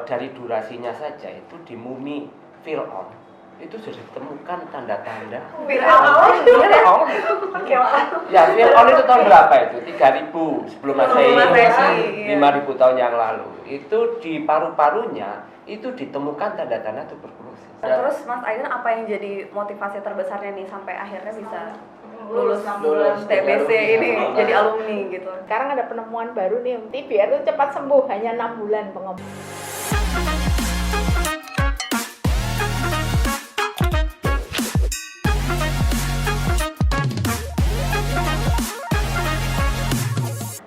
dari durasinya saja itu di mumi Fir'aun itu sudah ditemukan tanda-tanda Fir'aun. Ya, Fir'aun itu tahun berapa itu? 3000 sebelum Masehi, 5000 tahun yang lalu. Itu di paru-parunya itu ditemukan tanda-tanda tuberkulosis. Terus Mas Aidan apa yang jadi motivasi terbesarnya nih sampai akhirnya bisa lulus TBC ini jadi alumni gitu? Sekarang ada penemuan baru nih, biar itu cepat sembuh, hanya 6 bulan pengobatan.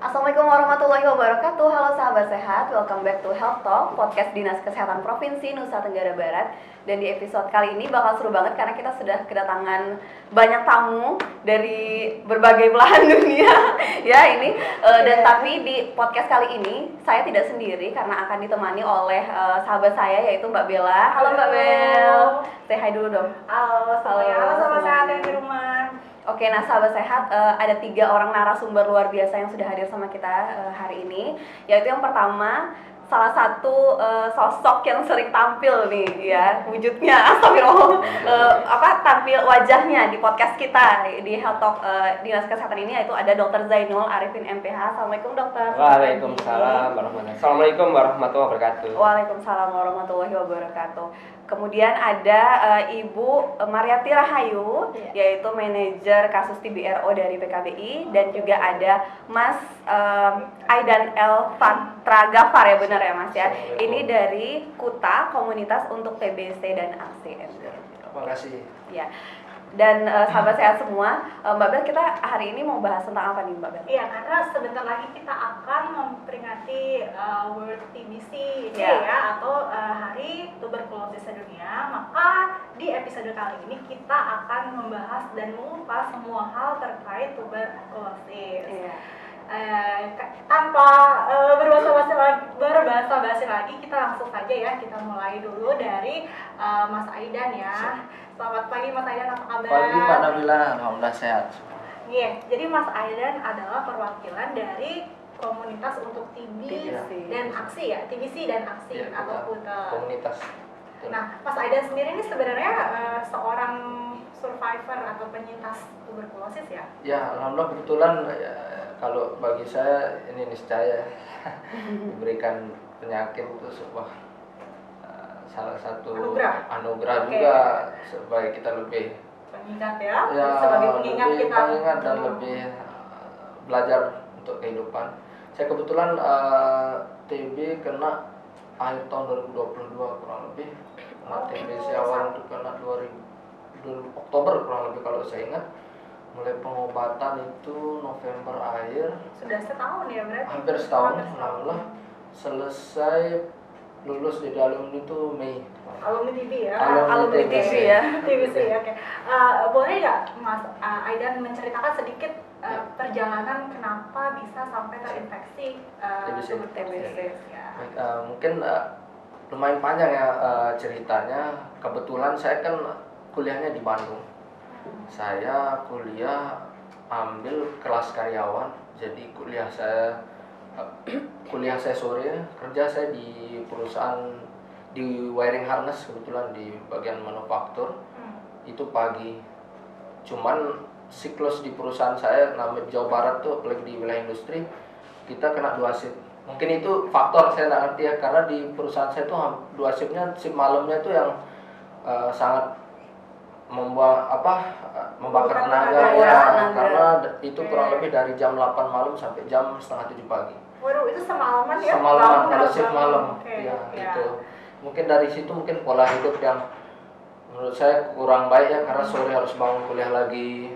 Assalamualaikum warahmatullahi wabarakatuh. Halo sahabat sehat, welcome back to Health Talk, podcast Dinas Kesehatan Provinsi Nusa Tenggara Barat. Dan di episode kali ini bakal seru banget karena kita sudah kedatangan banyak tamu dari berbagai belahan dunia ya ini. Dan tapi di podcast kali ini saya tidak sendiri karena akan ditemani oleh sahabat saya yaitu Mbak Bella. Halo Mbak Bel, say hi dulu dong. Halo sahabat sehat yang di rumah. Oke, nah sahabat sehat, ada 3 orang narasumber luar biasa yang sudah hadir sama kita hari ini. Yaitu yang pertama, salah satu sosok yang sering tampil nih ya, wujudnya, astagfirullah, tampil wajahnya di podcast kita di Health Talk Dinas Kesehatan ini, yaitu ada Dr. Zainul Arifin MPH. Assalamualaikum dokter. Waalaikumsalam warahmatullahi wabarakatuh. Assalamualaikum warahmatullahi wabarakatuh. Waalaikumsalam warahmatullahi wabarakatuh. Kemudian ada Ibu Mariati Rahayu, yaitu manajer kasus TBRO dari PKBI, dan juga ada Mas Aidan El Fatra Gafar, ya benar ya Mas ya. Ini dari KUTA, Komunitas untuk TBC dan ACM. Terima kasih. Ya. Dan sahabat sehat semua, Mbak Bel, kita hari ini mau bahas tentang apa nih Mbak Bel? Iya, karena sebentar lagi kita akan memperingati World TBC ya, atau Hari Tuberkulosis Sedunia. Maka di episode kali ini kita akan membahas dan mengupas semua hal terkait tuberkulosis. Iya. Tanpa berbahasa basi lagi, kita langsung saja ya, kita mulai dulu dari Mas Aidan ya. Selamat pagi Mas Aidan, apa kabar? Pagi Pak Nabila, alhamdulillah sehat. Iya, jadi Mas Aidan adalah perwakilan dari komunitas untuk TBC dan aksi ya, TBC dan aksi ya, atau KUTA. Komunitas. Nah, Mas Aidan sendiri ini sebenarnya seorang survivor atau penyintas tuberkulosis ya? Ya, alhamdulillah kebetulan ya, kalau bagi saya ini niscaya diberikan penyakit itu sebuah salah satu anugerah juga supaya kita lebih mengingat ya sebagai pengingat kita mengingat dan lebih belajar untuk kehidupan. Saya kebetulan TB kena akhir tahun 2022 kurang lebih. TBC awal itu kena 2000 Oktober kurang lebih kalau saya ingat. Mulai pengobatan itu November akhir. Sudah setahun ya berarti? Hampir setahun, alhamdulillah. Selesai lulus jadi alumni itu Mei. Alumni TB ya? Alumni TB ya? TBC ya, oke. Boleh nggak Mas Aidan menceritakan sedikit perjalanan kenapa bisa sampai terinfeksi TBC? Ya. Mungkin lumayan panjang ya ceritanya. Kebetulan saya kan kuliahnya di Bandung. Saya kuliah ambil kelas karyawan, jadi kuliah saya sore, kerja saya di perusahaan di wiring harness, kebetulan di bagian manufaktur. Itu pagi. Cuman siklus di perusahaan saya namanya Jawa Barat tuh, apalagi di wilayah industri, kita kena 2 shift. Mungkin itu faktor saya nggak ngerti ya, karena di perusahaan saya tuh 2 shiftnya, shift malamnya itu yang sangat membakar tenaga ya, karena itu kurang lebih dari jam 8 malam sampai jam setengah 7 pagi. Waduh, itu semalaman ya? Semalaman, kalau shift malam. Ya, gitu. Mungkin dari situ mungkin pola hidup yang menurut saya kurang baik ya, karena sore harus bangun kuliah lagi,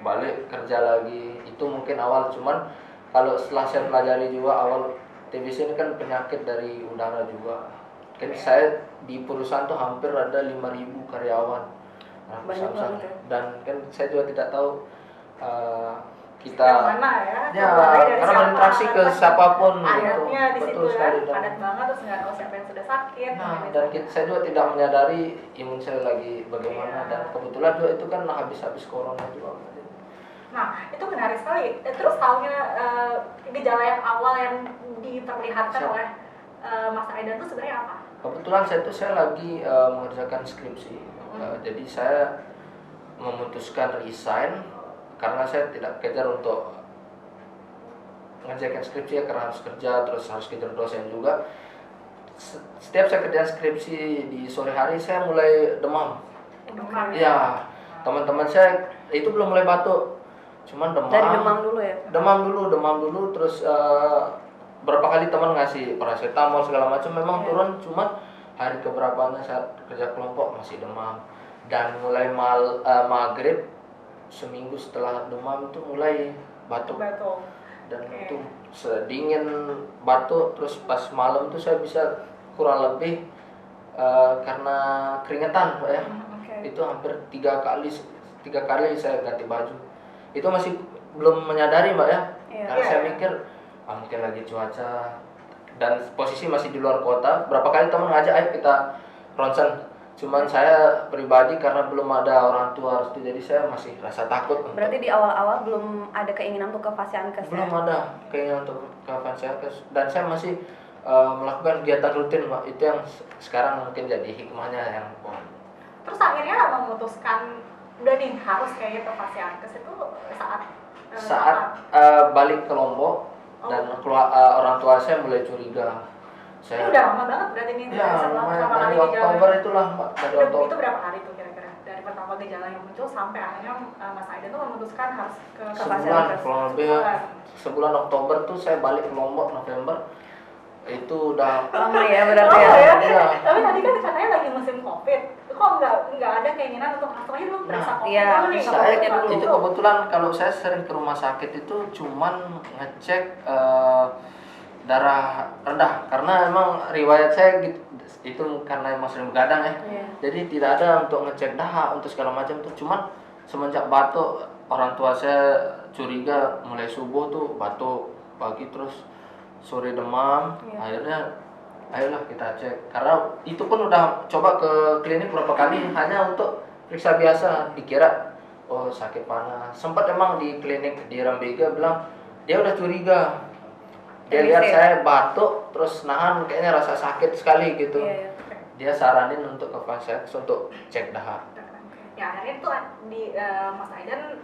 balik kerja lagi. Itu mungkin awal, cuman kalau setelah saya pelajari juga awal TBC ini kan penyakit dari udara juga. Kan saya di perusahaan tuh hampir ada 5.000 karyawan. Dan kan saya juga tidak tahu kita karena berinteraksi ke siapapun adatnya gitu. Di Betul situ sekali, ya, padat banget, terus nggak tahu siapa yang sudah sakit. Dan saya juga tidak menyadari imun saya lagi bagaimana, dan kebetulan juga itu kan habis corona juga. Nah, itu menarik sekali. Terus tahunya gejala yang awal yang diperlihatkan oleh Mas Aidan tuh sebenarnya apa? Kebetulan saya lagi mengerjakan skripsi. Jadi saya memutuskan resign karena saya tidak kejar untuk mengerjakan skripsi ya, karena harus kerja terus harus kejar dosen juga. Setiap saya kerjaan skripsi di sore hari saya mulai demam. Demam. Ya, teman-teman saya itu belum mulai batuk, cuman demam. Dari demam dulu ya? Demam dulu terus berapa kali teman ngasih paracetamol segala macam memang turun, cuman hari keberapanya saat kerja kelompok masih demam. Dan mulai maghrib seminggu setelah demam itu mulai batuk. Dan itu sedingin batuk, terus pas malam tuh saya bisa kurang lebih karena keringetan Pak ya. Itu hampir tiga kali saya ganti baju. Itu masih belum menyadari Mbak ya. Karena saya mikir mungkin lagi cuaca dan posisi masih di luar kota. Berapa kali teman ngajak ayo kita ronsen. Cuman saya pribadi karena belum ada orang tua harus jadi saya masih rasa takut. Berarti di awal-awal belum ada keinginan untuk ke Fasiankes Belum ya? ada keinginan untuk ke Fasiankes, dan saya masih melakukan kegiatan rutin Mbak. Itu yang sekarang mungkin jadi hikmahnya yang Terus akhirnya memutuskan udah nih harus kayaknya ke Fasiankes itu saat balik ke Lombok dan orang tua saya mulai curiga. Ini udah lama banget berarti nih Ya, pertama dari kali Oktober gejala. itulah Mbak. Dari Itu Oktober. berapa hari tuh kira-kira dari pertama gejala yang muncul sampai akhirnya Mas Aidan tuh memutuskan harus ke Sebulan, kurang lebih sebulan Oktober tuh saya balik ke Lombok November. Itu udah Lama ya berarti Oh, ya? ya? Iya. Tapi tadi kan katanya lagi musim COVID. Kok nggak ada keinginan untuk langsung aja dulu periksa COVID iya, dulu nih? periksa Saya COVID-nya dulu. itu kebetulan kalau saya sering ke rumah sakit itu cuman ngecek darah rendah karena emang riwayat saya gitu, itu karena emang sering begadang ya. Iya. Jadi tidak ada untuk ngecek dahak untuk segala macam tuh, cuman semenjak batuk orang tua saya curiga mulai subuh tuh batuk pagi terus sore demam. Iya. Ayolah kita cek karena itu pun udah coba ke klinik berapa kali hanya untuk periksa biasa, dikira oh sakit panas. Sempat emang di klinik di Rambega bilang dia udah curiga, dia lihat saya batuk terus nahan kayaknya rasa sakit sekali gitu. Iya. Dia saranin untuk ke Fasiankes untuk cek dahak. Ya akhirnya tuh di Mas Aidan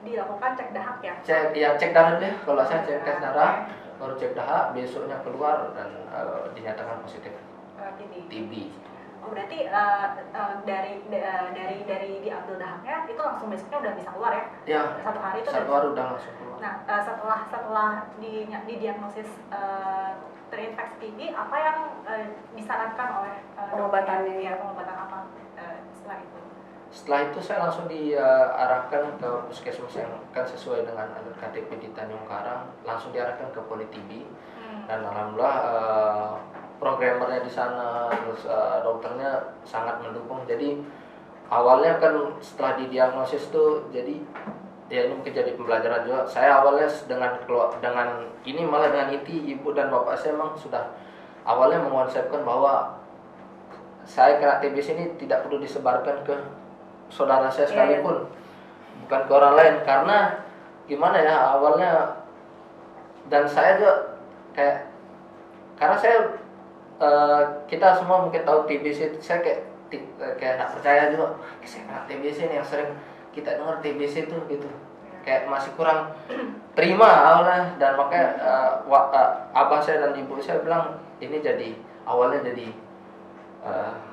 dilakukan cek dahak ya? Cek darah deh, kalau saya cek tes darah baru cek dahak, besoknya keluar dan dinyatakan positif TB. Oh berarti dari diambil dahaknya itu langsung besoknya udah bisa keluar ya? Ya, Satu hari itu satu hari udah langsung keluar. Nah setelah didiagnosis terinfeksi TB, apa yang disarankan oleh Pengobatannya. ya pengobatan apa setelah itu? Setelah itu saya langsung diarahkan ke puskesmas yang kan sesuai dengan alur KTP di Tanjung Karang, langsung diarahkan ke Poli TB. Dan alhamdulillah programmernya di sana terus dokternya sangat mendukung. Jadi awalnya kan setelah didiagnosis tuh jadi ya ini mungkin jadi pembelajaran juga. Saya awalnya dengan ini malah dengan inti ibu dan bapak saya memang sudah awalnya mengonsepkan bahwa saya kena TBC ini tidak perlu disebarkan ke saudara saya sekalipun, bukan ke orang lain, karena gimana ya awalnya, dan saya juga karena saya kita semua mungkin tahu TBC, saya kayak nggak percaya juga, saya kena TBC ini yang sering kita dengar TBC itu gitu, kayak masih kurang terima awalnya, dan makanya abah saya dan ibu saya bilang ini jadi awalnya jadi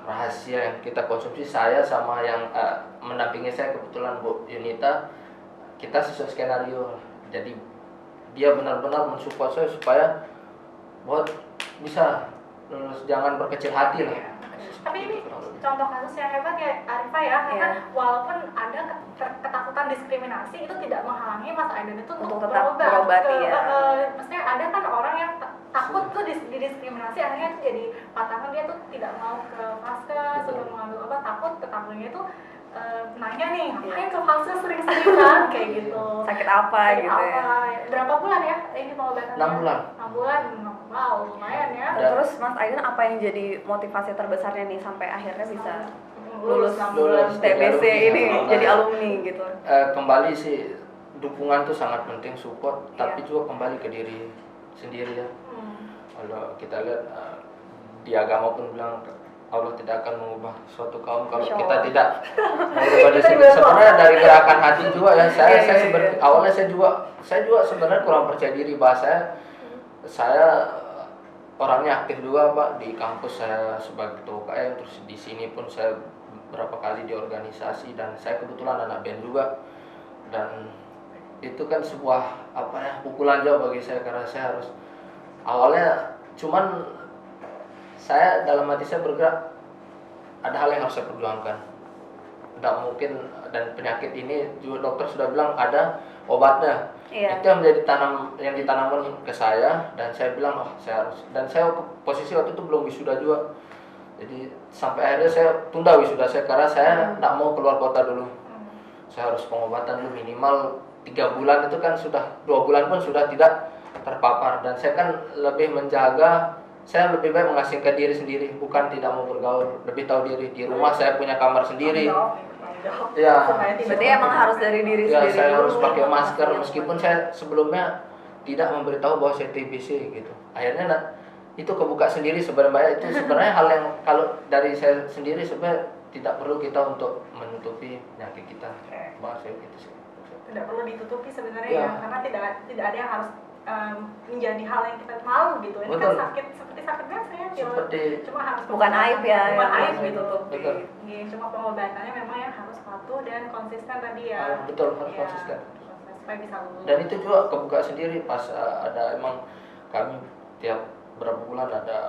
rahasia yang kita konsumsi, saya sama yang mendampingi saya kebetulan Bu Yunita, kita sesuai skenario. Jadi dia benar-benar mensupport saya supaya buat bisa lulus, jangan berkecil hati lah. Tapi ini contoh kasus yang hebat ya Arifah ya, karena walaupun ada ketakutan diskriminasi itu tidak menghalangi Mas Aidan itu Untuk tetap berobat ya. Maksudnya ada kan orang yang takut tuh didiskriminasi, akhirnya itu jadi patangan, dia tuh tidak mau ke Vaskes, sudah mengambil obat, takut tetangganya itu nanya nih, ngapain ke Vaskes sering-sering kan kayak gitu. Sakit apa gitu ya? Berapa bulan ya ini pengobatannya? 6 bulan. 6 bulan, wow lumayan ya. Terus Mas Aidan apa yang jadi motivasi terbesarnya nih sampai akhirnya bisa lulus Lulus TBC jadi ini alumni. jadi alumni gitu? Kembali sih dukungan tuh sangat penting, support, tapi juga kembali ke diri sendiri ya. Kalau kita lihat di agama pun bilang Allah tidak akan mengubah suatu kaum kalau kita tidak mengubah dari sini. Sebenarnya dari gerakan hati juga ya. Awalnya saya juga sebenarnya kurang percaya diri, bahasa saya orangnya aktif juga Pak di kampus, saya sebagai ketua UKM, terus di sini pun saya berapa kali di organisasi, dan saya kebetulan anak band juga, dan itu kan sebuah pukulan jauh bagi saya karena saya harus awalnya cuman saya dalam hati saya bergerak, ada hal yang harus saya perjuangkan. Tidak mungkin, dan penyakit ini juga dokter sudah bilang ada obatnya. Itu yang ditanamkan ke saya, dan saya bilang saya harus, dan saya posisi waktu itu belum wisuda juga. Jadi sampai akhirnya saya tunda wisuda saya karena saya tidak mau keluar kota dulu. Saya harus pengobatan dulu minimal 3 bulan, itu kan sudah 2 bulan pun sudah tidak terpapar, dan saya kan lebih menjaga. Saya lebih baik mengasingkan diri sendiri, bukan tidak mau bergaul, lebih tahu diri. Di rumah saya punya kamar sendiri. Ya. Berarti emang harus dari diri ya, sendiri. saya harus pakai masker meskipun saya sebelumnya tidak memberitahu bahwa saya TBC gitu. Akhirnya itu kebuka sendiri sebenarnya. Itu sebenarnya hal yang kalau dari saya sendiri sebenarnya tidak perlu kita untuk menutupi penyakit kita. Bahasa gitu sih. Tidak perlu ditutupi sebenarnya ya, karena tidak ada yang harus menjadi hal yang kita malu gitu. Ini Betul. kan seperti sakit biasa ya, cuma harus bukan aib ya, bukan aib yang gitu. ditutupi. Iya, cuma pengobatannya memang yang harus patuh dan konsisten tadi ya. Betul, harus konsisten. Supaya bisa lulus. Dan itu juga kebuka sendiri pas ada, emang kami tiap berapa bulan ada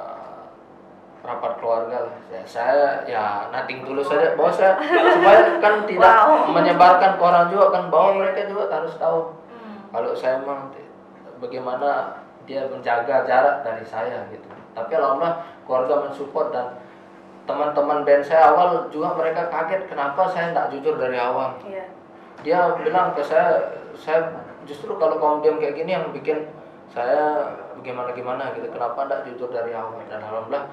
rapat keluarga lah. Saya ya nating dulu saja bahwa saya supaya kan tidak menyebarkan ke orang juga kan, bahwa mereka juga harus tahu kalau saya emang bagaimana dia menjaga jarak dari saya gitu. Tapi alhamdulillah keluarga mensupport, dan teman-teman band saya awal juga mereka kaget kenapa saya tidak jujur dari awal. Dia bilang ke saya justru kalau kamu diam kayak gini yang bikin saya bagaimana gitu, kenapa tidak jujur dari awal. Dan alhamdulillah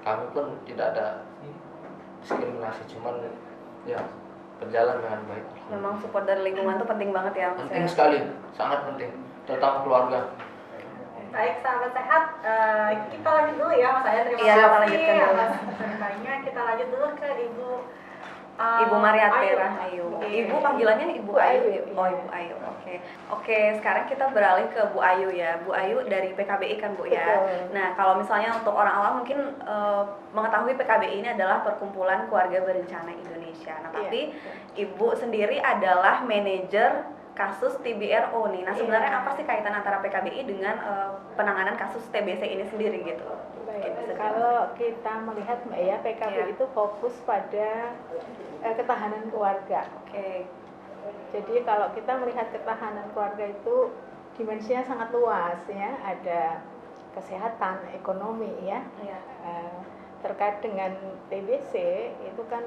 kami pun tidak ada diskriminasi, cuman ya berjalan dengan baik. Memang support dari lingkungan tuh penting banget ya Mas. Penting sekali, sangat penting, terutama keluarga. Baik, sahabat sehat, kita lanjut dulu ya Mas Ayah. Terima Iya, kita kasih lanjutkan dulu. atas ceritanya. Kita lanjut dulu ke Ibu Mariatera Ayu. Ibu panggilannya Ibu Ayu. Oh, Ibu Ayu. Oke, sekarang kita beralih ke Bu Ayu ya. Bu Ayu dari PKBI kan Bu ya. Betul. Nah, kalau misalnya untuk orang awam mungkin mengetahui PKBI ini adalah Perkumpulan Keluarga Berencana Indonesia. Nah, tapi Ibu sendiri adalah manajer kasus TBRO nih. Nah, sebenarnya apa sih kaitan antara PKBI dengan penanganan kasus TBC ini sendiri gitu? Baik, kalau kita melihat Mbak ya, PKBI itu fokus pada ketahanan keluarga. Jadi kalau kita melihat ketahanan keluarga itu dimensinya sangat luas ya, ada kesehatan, ekonomi ya. Terkait dengan TBC itu kan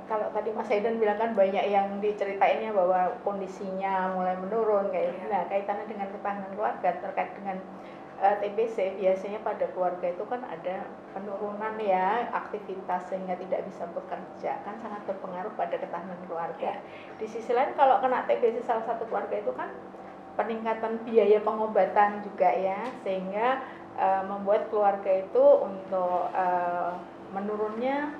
kalau tadi Mas Aidan bilang kan banyak yang diceritainnya bahwa kondisinya mulai menurun kayak gitu. Nah, kaitannya dengan ketahanan keluarga terkait dengan TBC biasanya pada keluarga itu kan ada penurunan ya aktivitas sehingga tidak bisa bekerja, kan sangat berpengaruh pada ketahanan keluarga. Di sisi lain kalau kena TBC salah satu keluarga itu kan peningkatan biaya pengobatan juga ya, sehingga membuat keluarga itu untuk menurunnya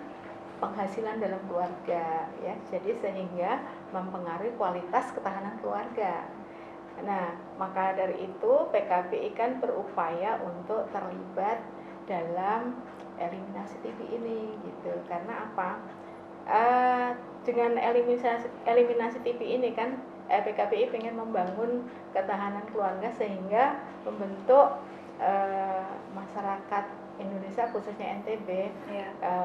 penghasilan dalam keluarga ya, jadi sehingga mempengaruhi kualitas ketahanan keluarga. Nah, maka dari itu PKBI kan berupaya untuk terlibat dalam eliminasi TB ini gitu. Karena apa? Dengan eliminasi TB ini kan PKBI pengen membangun ketahanan keluarga sehingga membentuk masyarakat Indonesia khususnya NTB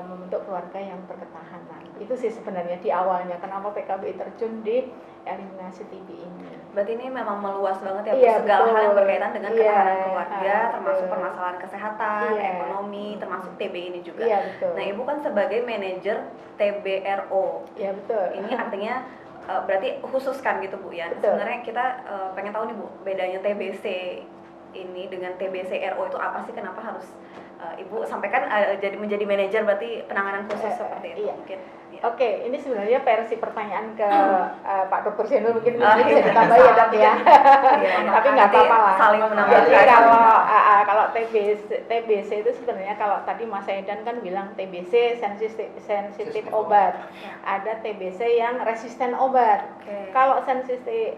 membentuk keluarga yang berketahanan. Itu sih sebenarnya di awalnya kenapa PKBI terjun di eliminasi TB ini. Berarti ini memang meluas banget ya, segala hal yang berkaitan dengan ketahanan keluarga, termasuk permasalahan kesehatan, ekonomi, termasuk TB ini juga. Nah, Ibu kan sebagai manajer TBRO. Iya, betul. Ini artinya berarti khusus kan gitu Bu ya. Sebenarnya kita pengen tahu nih Bu, bedanya TBC ini dengan TBC RO itu apa sih, kenapa harus Ibu sampaikan jadi menjadi manajer berarti penanganan khusus seperti itu iya. mungkin. Ya. Oke, ini sebenarnya versi pertanyaan ke Pak Dr. Seno mungkin iya. bisa ditambah ya Dok ya. Tapi nggak Nanti apa-apa lah. saling menambahkan. Jadi kalau TBC itu sebenarnya kalau tadi Mas Aidan kan bilang TBC sensitif obat. Ada TBC yang resisten obat. Kalau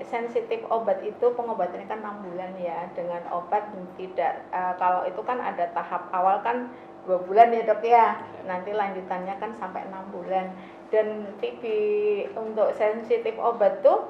sensitif obat itu pengobatannya kan 6 bulan ya, dengan obat tidak kalau itu kan ada tahap awal kan 2 bulan ya Dok ya, nanti lanjutannya kan sampai 6 bulan. Dan TB untuk sensitif obat tuh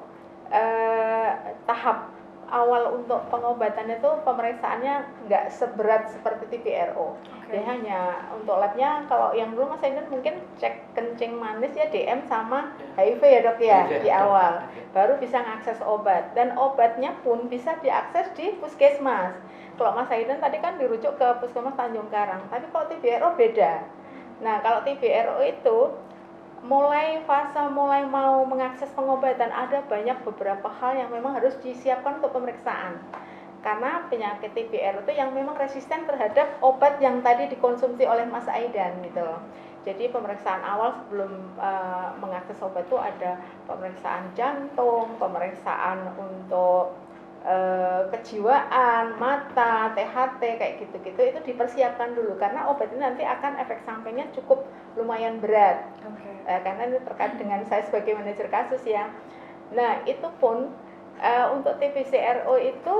tahap awal untuk pengobatannya tuh pemeriksaannya nggak seberat seperti TBRO. Dia hanya untuk labnya, kalau yang dulu Mas Aidan mungkin cek kencing manis ya, DM sama HIV ya Dok ya di awal, baru bisa mengakses obat. Dan obatnya pun bisa diakses di puskesmas. Kalau Mas Aidan tadi kan dirujuk ke Puskesmas Tanjung Karang, tapi kalau TBRO beda. Nah kalau TBRO itu mulai mau mengakses pengobatan, ada banyak beberapa hal yang memang harus disiapkan untuk pemeriksaan. Karena penyakit TBRO itu yang memang resisten terhadap obat yang tadi dikonsumsi oleh Mas Aidan gitu loh. Jadi pemeriksaan awal sebelum mengakses obat itu ada pemeriksaan jantung, pemeriksaan untuk kejiwaan, mata, THT kayak gitu-gitu, itu dipersiapkan dulu karena obat ini nanti akan efek sampingnya cukup lumayan berat. Karena ini terkait dengan saya sebagai manajer kasus ya. Nah itu pun untuk TBCRO itu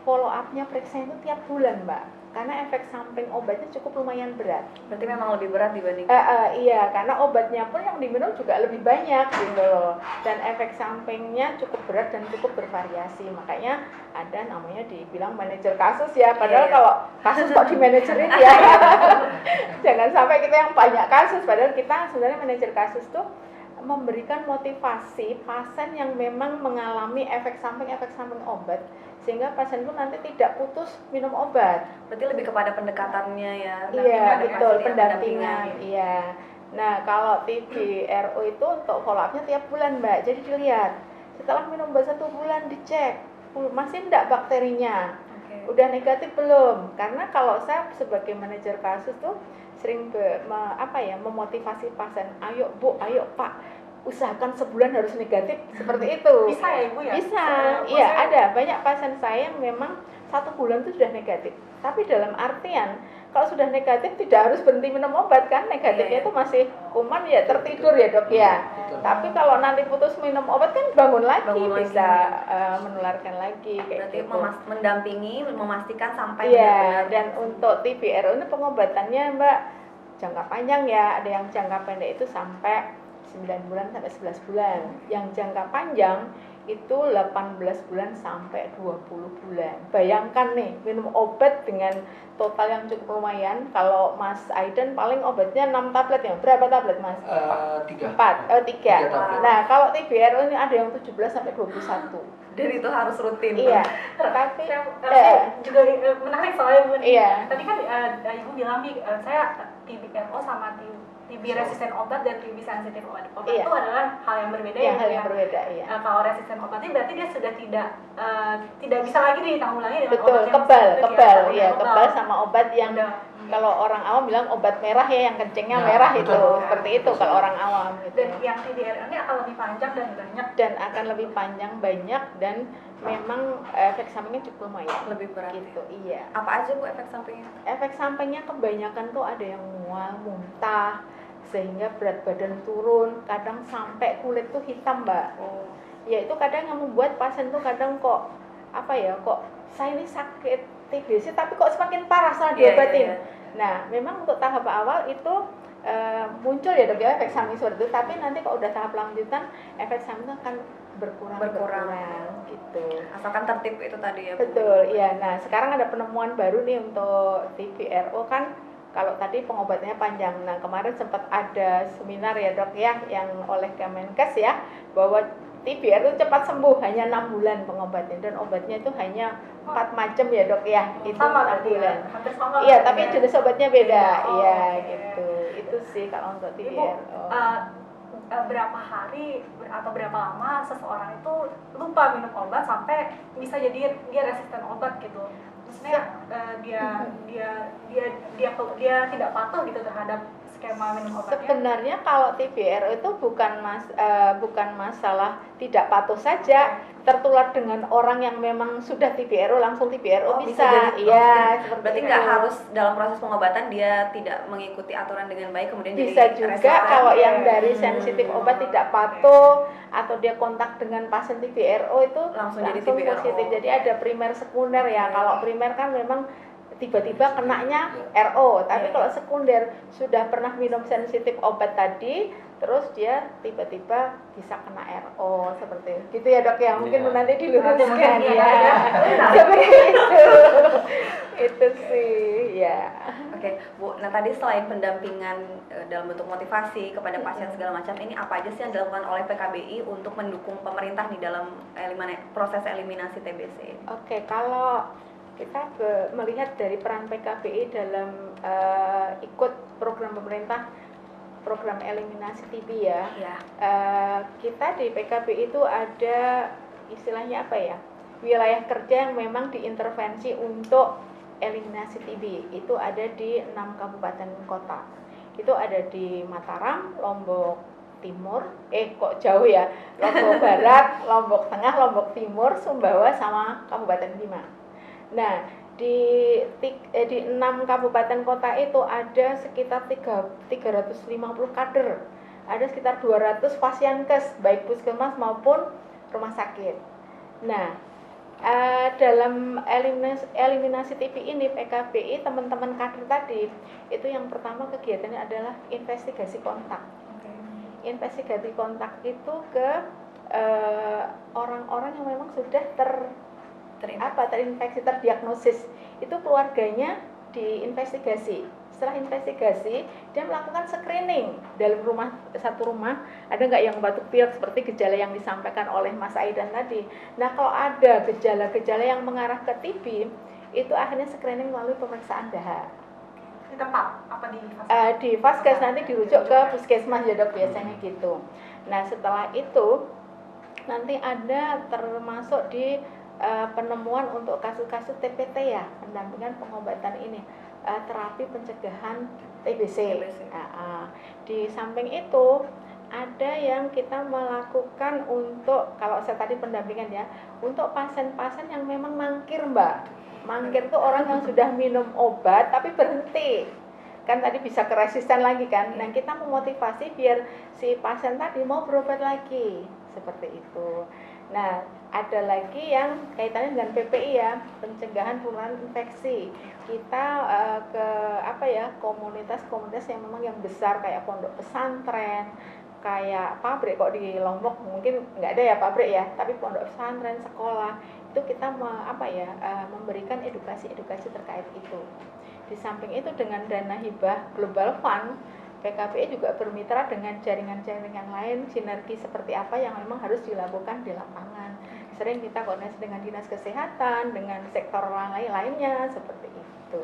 follow up-nya periksa itu tiap bulan Mbak, karena efek samping obatnya cukup lumayan berat. Berarti memang lebih berat dibanding iya, karena obatnya pun yang diminum juga lebih banyak gitu loh. Dan efek sampingnya cukup berat dan cukup bervariasi. Makanya ada namanya dibilang manajer kasus ya. Padahal kalau kasus kok dimanajerin ya. Jangan sampai kita yang banyak kasus, padahal kita sebenarnya manajer kasus tuh memberikan motivasi pasien yang memang mengalami efek samping obat, sehingga pasien itu nanti tidak putus minum obat. Berarti lebih kepada pendekatannya ya. Iya betul, pendampingan. Iya. Nah kalau TBRO itu untuk follow up-nya tiap bulan Mbak. Jadi dilihat setelah minum obat 1 bulan dicek masih enggak bakterinya, udah negatif belum? Karena kalau saya sebagai manajer kasus tuh sering memotivasi pasien, ayo Bu, ayo Pak, usahakan sebulan harus negatif seperti itu. Bisa ya Ibu ya? Bisa, iya ada banyak pasien saya yang memang 1 bulan itu sudah negatif. Tapi dalam artian kalau sudah negatif tidak harus berhenti minum obat kan, negatifnya itu masih kuman ya, tertidur ya Dok ya. Tapi kalau nanti putus minum obat kan bangun lagi bisa menularkan lagi kayak berarti gitu. mendampingi, memastikan sampai benar-benar. benar-benar. Dan untuk TBRO ini pengobatannya Mbak jangka panjang ya, ada yang jangka pendek itu sampai 9 bulan sampai 11 bulan. Yang jangka panjang itu 18 bulan sampai 20 bulan. Bayangkan nih, minum obat dengan total yang cukup lumayan. Kalau Mas Aidan paling obatnya 6 tablet ya. Berapa tablet Mas? 3. 3. Nah, kalau TBRO ini ada yang 17 sampai 21. Dan itu harus rutin. Iya. Tapi juga menarik soalnya Bu. Iya. Tadi kan Ibu bilang nih saya TBRO sama TB resisten obat dan TB sensitif obat itu adalah hal yang berbeda ya. Hal yang berbeda iya. Kalau resisten obatnya berarti dia sudah tidak bisa lagi ditanggulangi dengan betul, obat yang kebal sama obat yang kalau orang awam bilang obat merah ya, yang kencingnya merah itu seperti itu kalau orang awam gitu. Dan yang TBRO ini akan lebih panjang dan banyak. Dan akan lebih panjang banyak dan memang efek sampingnya cukup lumayan. Lebih berat gitu. Iya. Apa aja Bu efek sampingnya? Efek sampingnya kebanyakan tuh ada yang mual, muntah, sehingga berat badan turun, kadang sampai kulit tuh hitam Mbak. Ya itu kadang yang membuat pasien tuh kadang kok saya ini sakit TBC tapi kok semakin parah setelah diobatin. Nah memang untuk tahap awal itu muncul ya Dok ya efek samping seperti itu, tapi nanti kalau udah tahap lanjutan efek samping akan berkurang gitu. Asalkan tertib itu tadi ya Bu. Betul, iya. Nah sekarang ada penemuan baru nih untuk TBRO kan. Kalau tadi pengobatannya panjang. Nah kemarin sempat ada seminar ya Dok ya, yang oleh Kemenkes ya, bahwa TBRO cepat sembuh, hanya 6 bulan pengobatannya, dan obatnya itu hanya 4 macam ya Dok ya, itu sama 6 bulan. Iya, tapi jenis obatnya beda, gitu. Itu sih kalau untuk TBRO. Berapa hari atau berapa lama seseorang itu lupa minum obat sampai bisa jadi dia resisten obat gitu? maksudnya dia tidak patuh gitu terhadap skema minum obatnya. Sebenarnya kalau TBRO itu bukan masalah tidak patuh saja, tertular dengan orang yang memang sudah TBRO langsung TBRO bisa. Iya, berarti nggak harus dalam proses pengobatan dia tidak mengikuti aturan dengan baik kemudian bisa jadi juga resisten. kalau yang dari sensitif obat tidak patuh atau dia kontak dengan pasien TBRO itu langsung jadi TBRO. positif. Jadi ada primer sekunder ya. Kalau primer kan memang tiba-tiba kenanya RO, tapi kalau sekunder sudah pernah minum sensitif obat tadi, terus dia tiba-tiba bisa kena RO seperti itu. Gitu ya dok ya, mungkin nanti diluruskan ya. Seperti itu. Itu sih ya. Oke, Bu. Nah tadi selain pendampingan dalam bentuk motivasi kepada pasien segala macam, ini apa aja sih yang dilakukan oleh PKBI untuk mendukung pemerintah di dalam proses eliminasi TBC? Oke, kalau kita melihat dari peran PKBI dalam ikut program pemerintah, program eliminasi TB ya. Kita di PKBI itu ada istilahnya apa ya, wilayah kerja yang memang diintervensi untuk eliminasi TB. Itu ada di 6 kabupaten kota. Itu ada di Mataram, Lombok Timur, kok jauh ya, Lombok Barat, Lombok Tengah, Lombok Timur, Sumbawa, sama Kabupaten Bima. Nah, di 6 kabupaten kota itu ada sekitar 350 kader. Ada sekitar 200 pasienkes, baik puskesmas maupun rumah sakit. Nah, dalam eliminasi TB ini PKBI teman-teman kader tadi itu yang pertama kegiatannya adalah investigasi kontak. Investigasi kontak itu ke orang-orang yang memang sudah terinfeksi, terdiagnosis. Itu keluarganya diinvestigasi. Setelah investigasi, dia melakukan screening dalam satu rumah, ada nggak yang batuk pilek seperti gejala yang disampaikan oleh Mas Aidan tadi. Nah, kalau ada gejala-gejala yang mengarah ke TB, itu akhirnya screening melalui pemeriksaan dahak. Di tempat apa di di Vaskes, nanti dirujuk ke puskesmas ya dok, biasanya gitu. Nah, setelah itu nanti ada termasuk di penemuan untuk kasus-kasus TPT ya, pendampingan pengobatan ini, terapi pencegahan TBC. Di samping itu ada yang kita melakukan untuk, kalau saya tadi pendampingan ya, untuk pasien-pasien yang memang mangkir mbak. Mangkir itu orang yang sudah minum obat tapi berhenti, kan tadi bisa keresisten lagi kan. Nah, kita memotivasi biar si pasien tadi mau berobat lagi, seperti itu. Nah, ada lagi yang kaitannya dengan PPI ya, pencegahan penularan infeksi. Kita ke komunitas-komunitas yang memang yang besar kayak pondok pesantren, kayak pabrik. Kok di Lombok mungkin nggak ada ya pabrik ya, tapi pondok pesantren, sekolah itu kita memberikan edukasi terkait itu. Di samping itu dengan dana hibah Global Fund, PKBI juga bermitra dengan jaringan-jaringan yang lain, sinergi seperti apa yang memang harus dilakukan di lapangan. Sering kita koordinasi dengan dinas kesehatan, dengan sektor lainnya, seperti itu.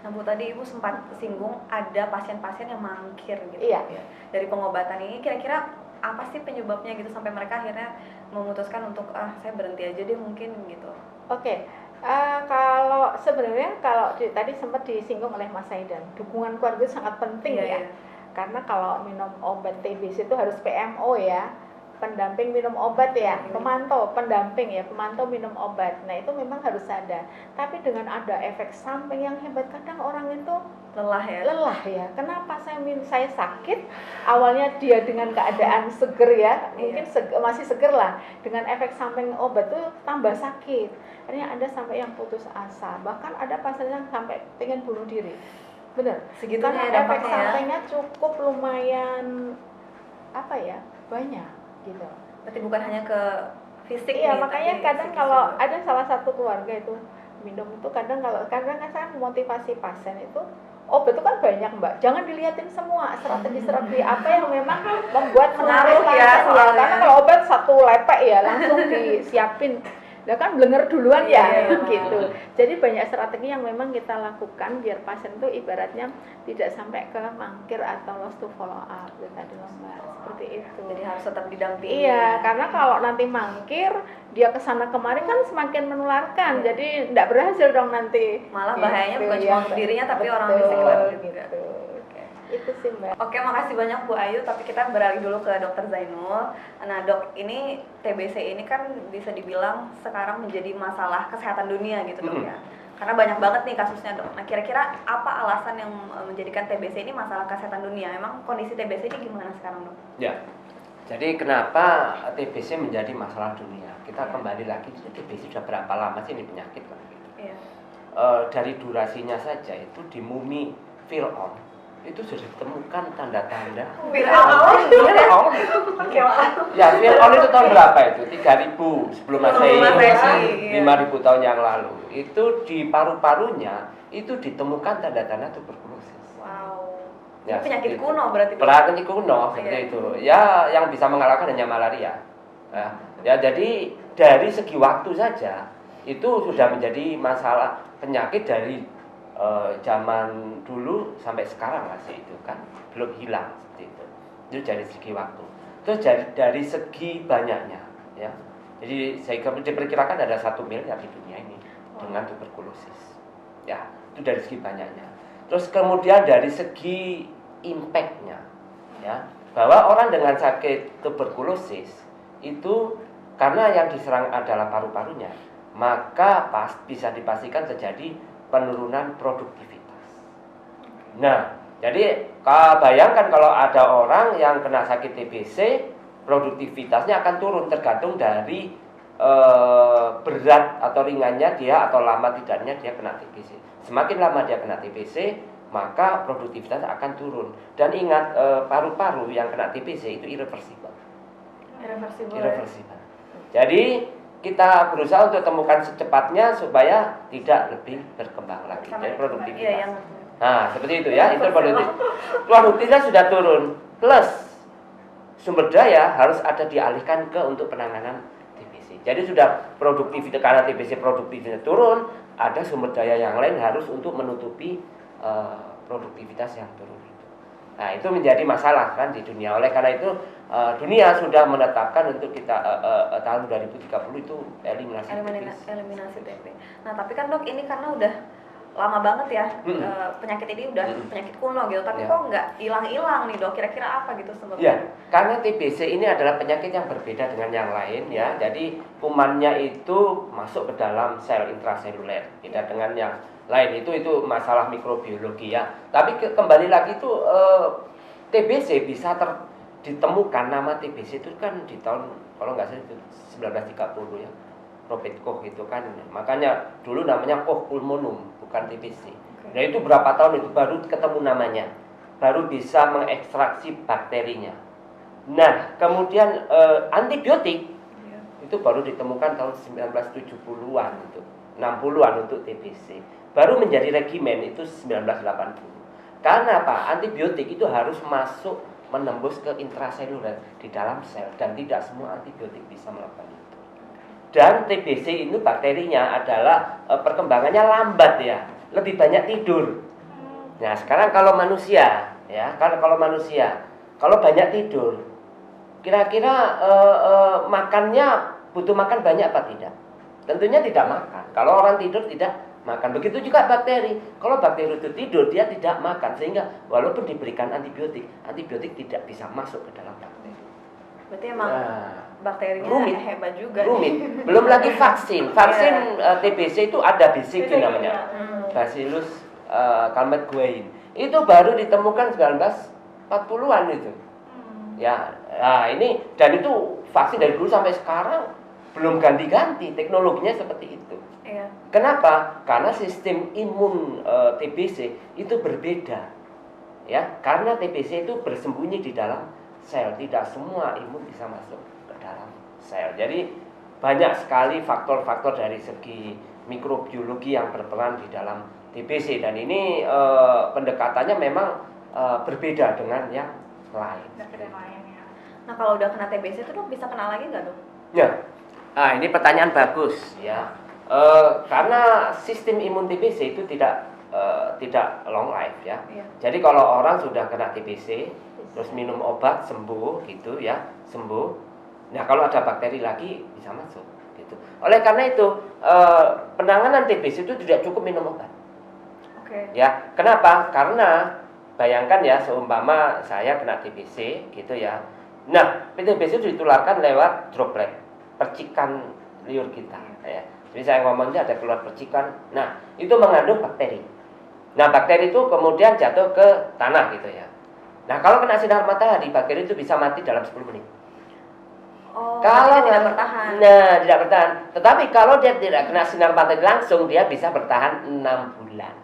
Nah Bu, tadi Ibu sempat singgung ada pasien-pasien yang mangkir gitu. Iya. Ya. Dari pengobatan ini kira-kira apa sih penyebabnya gitu sampai mereka akhirnya memutuskan untuk saya berhenti aja deh mungkin gitu. Oke. Kalau tadi sempat disinggung oleh Mas Aidan, dukungan keluarga sangat penting ya. Karena kalau minum obat TBC itu harus PMO ya, pendamping minum obat ya, pemantau minum obat. Nah, itu memang harus ada. Tapi dengan ada efek samping yang hebat, kadang orang itu lelah ya. Kenapa saya sakit? Awalnya dia dengan keadaan seger ya, mungkin masih seger lah. Dengan efek samping obat tuh tambah sakit. Akhirnya ada sampai yang putus asa. Bahkan ada pasien yang sampai pengen bunuh diri. Bener. Segitunya karena efek dampaknya sampingnya cukup lumayan banyak gitu. Berarti bukan hanya ke fisik. Iya, makanya kadang kalau ada salah satu keluarga itu minum itu kadang saya motivasi pasien itu obat itu kan banyak mbak, jangan dilihatin semua strategi apa yang memang membuat menarik ya, karena kalau obat satu lepek ya langsung disiapin Lah kan blenger duluan ya Iya. gitu. Jadi banyak strategi yang memang kita lakukan biar pasien tuh ibaratnya tidak sampai ke mangkir atau lost to follow up tadi loh Mbak. Seperti itu. Jadi harus tetap didampingi. Iya, karena kalau nanti mangkir, dia kesana kemari kan semakin menularkan. Jadi tidak berhasil dong nanti. Malah bahayanya bukan Gitu, cuma ya, untuk dirinya tapi betul, orang di sekitar juga. gitu. Itu sih Mbak. Oke, makasih banyak Bu Ayu. Tapi kita beralih dulu ke Dokter Zainul. Nah, Dok, ini TBC ini kan bisa dibilang sekarang menjadi masalah kesehatan dunia gitu, Dok ya. Karena banyak banget nih kasusnya, Dok. Nah, kira-kira apa alasan yang menjadikan TBC ini masalah kesehatan dunia? Emang kondisi TBC ini gimana sekarang, Dok? Ya. Jadi kenapa TBC menjadi masalah dunia? Kita kembali lagi, TBC sudah berapa lama sih ini penyakit kan? Iya. Dari durasinya saja itu di mumi Fir'aun itu sudah ditemukan tanda-tanda Fir'aun? Fir'aun. Oke, Pak. Ya, Fir'aun itu tahun berapa itu? 3000 sebelum Masehi, Masehi, iya. 5000 tahun yang lalu. Itu di paru-parunya itu ditemukan tanda-tanda tuberkulosis. Wow. Ya, Ini penyakit seperti itu. kuno berarti, Dok? Penyakit kuno seperti Iya. itu. Ya, yang bisa mengalahkan hanya malaria. Ya, jadi dari segi waktu saja itu sudah menjadi masalah penyakit dari zaman dulu sampai sekarang masih itu kan belum hilang seperti itu. Itu dari segi waktu. Terus dari segi banyaknya, ya. Jadi saya diperkirakan ada 1 miliar di dunia ini dengan tuberkulosis. Ya, itu dari segi banyaknya. Terus kemudian dari segi impact-nya, ya, bahwa orang dengan sakit tuberkulosis itu karena yang diserang adalah paru-parunya, maka bisa dipastikan terjadi penurunan produktivitas. Nah, jadi bayangkan kalau ada orang yang kena sakit TBC, produktivitasnya akan turun tergantung dari berat atau ringannya dia atau lama tidaknya dia kena TBC. Semakin lama dia kena TBC, maka produktivitas akan turun. Dan ingat, paru-paru yang kena TBC itu irreversible. Irreversible. Jadi kita berusaha untuk temukan secepatnya supaya tidak lebih berkembang lagi. Jadi produktivitas. Iya, yang Nah, seperti itu ya, itu produktivitas sudah turun. Plus sumber daya harus ada dialihkan ke untuk penanganan TBC. Jadi sudah produktivitas karena TBC produktivitasnya turun, ada sumber daya yang lain harus untuk menutupi produktivitas yang turun. Nah, itu menjadi masalah kan di dunia. Oleh karena itu dunia sudah menetapkan untuk kita tahun 2030 itu eliminasi TB. Nah, tapi kan Dok ini karena udah lama banget ya penyakit ini udah penyakit kuno gitu. Tapi kok nggak hilang-hilang nih Dok? Kira-kira apa gitu sebabnya? Ya, karena TBC ini adalah penyakit yang berbeda dengan yang lain ya. Jadi kumannya itu masuk ke dalam sel intraseluler, beda dengan yang lain. Itu masalah mikrobiologi ya. Tapi kembali lagi itu TBC bisa ditemukan, nama TBC itu kan di tahun kalau nggak salah itu 1930 ya. Robert Koch itu kan, makanya dulu namanya Koch pulmonum bukan TBC. Nah itu berapa tahun itu baru ketemu namanya, baru bisa mengekstraksi bakterinya. Nah kemudian antibiotik itu baru ditemukan tahun 1970-an itu, 60-an untuk TBC. Baru menjadi regimen itu 1980. Karena apa? Antibiotik itu harus masuk menembus ke intraseluler di dalam sel dan tidak semua antibiotik bisa melakukan itu. Dan TBC itu bakterinya adalah perkembangannya lambat ya, lebih banyak tidur. Nah sekarang kalau manusia ya, kalau banyak tidur, kira-kira makannya butuh makan banyak apa tidak? Tentunya tidak makan. Kalau orang tidur tidak makan. Begitu juga bakteri. Kalau bakteri itu tidur, dia tidak makan. Sehingga walaupun diberikan antibiotik tidak bisa masuk ke dalam bakteri. Berarti emang bakterinya hebat juga. Rumit. Belum lagi vaksin. Vaksin TBC itu ada BCG namanya. Bacillus calmette-guerin. Itu baru ditemukan 1940-an itu. Ya, nah ini dan itu vaksin dari dulu sampai sekarang belum ganti-ganti, teknologinya seperti itu. Iya. Kenapa? Karena sistem imun TBC itu berbeda. Ya, karena TBC itu bersembunyi di dalam sel, tidak semua imun bisa masuk ke dalam sel. Jadi banyak sekali faktor-faktor dari segi mikrobiologi yang berperan di dalam TBC dan ini pendekatannya memang berbeda dengan yang lain. Nah kalau udah kena TBC itu Dok bisa kena lagi nggak Dok? Ya, Ini pertanyaan bagus ya. Karena sistem imun TBC itu tidak long life ya. Iya. Jadi kalau orang sudah kena TBC terus minum obat sembuh gitu ya, sembuh. Nah, kalau ada bakteri lagi bisa masuk gitu. Oleh karena itu penanganan TBC itu tidak cukup minum obat. Oke. Ya, kenapa? Karena bayangkan ya, seumpama saya kena TBC gitu ya. Nah, TBC itu ditularkan lewat droplet, percikan liur kita ya. Jadi saya ngomongnya ada keluar percikan. Nah, itu mengandung bakteri. Nah, bakteri itu kemudian jatuh ke tanah gitu ya. Nah, kalau kena sinar matahari, bakteri itu bisa mati dalam 10 menit. Oh, Kalau dia tidak bertahan. Nah, tidak bertahan. Tetapi kalau dia tidak kena sinar matahari langsung, dia bisa bertahan 6 bulan.